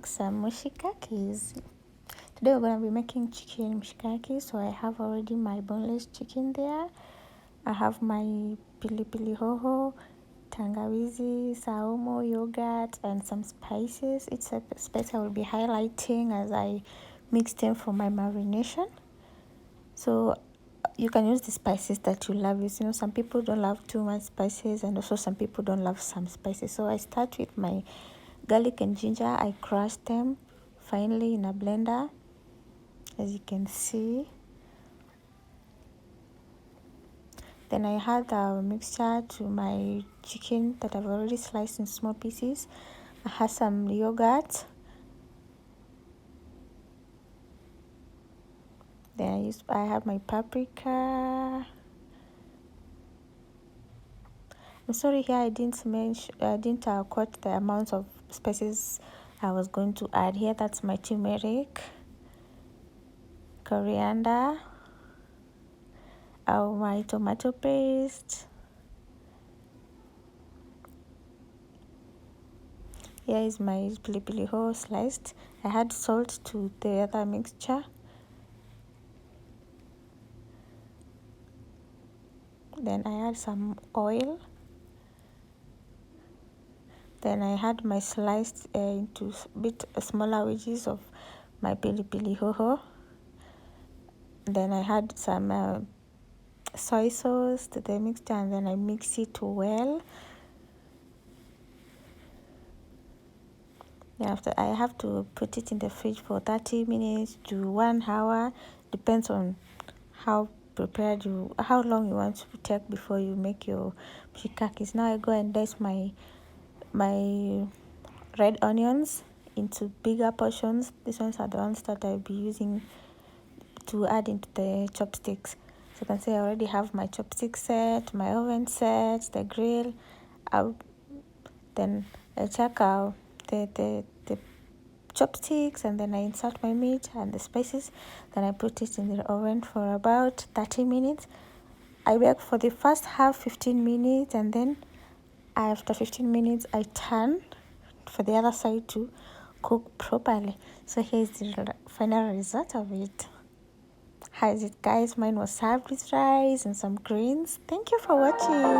make some Mshikakis. Today we're going to be making chicken Mshikakis. So I have already my boneless chicken there. I have my pilipili hoho, tangawizi, saumo, yogurt, and some spices. It's a spice I will be highlighting as I mix them for my marination. So you can use the spices that you love. You know, some people don't love too much spices, and also some people don't love some spices. So I start with my garlic and ginger. I crush them finely in a blender, as you can see. Then I add the mixture to my chicken that I've already sliced in small pieces. I have some yogurt. Then I have my paprika. I'm sorry, here I didn't quote the amount of spices I was going to add here. That's my turmeric, coriander, my tomato paste. Here is my pilipili hoho sliced. I add salt to the other mixture. Then I add some oil. Then I add my sliced into bit smaller wedges of my pilipili hoho. Then I add some soy sauce to the mixture, and then I mix it well. Then after, I have to put it in the fridge for 30 minutes to 1 hour. Depends on how long you want to take before you make your Mshikakis. Now I go and dice my red onions into bigger portions. These ones are the ones that I'll be using to add into the chopsticks. So you can see I already have my chopstick set, my oven set, the grill out. Then I check out the chopsticks, and then I insert my meat and the spices. Then I put it in the oven for about 30 minutes. I bake for the first half 15 minutes, and then after 15 minutes I turn for the other side to cook properly. So here's the final result of it. How is it, guys? Mine was served with rice and some greens. Thank you for watching.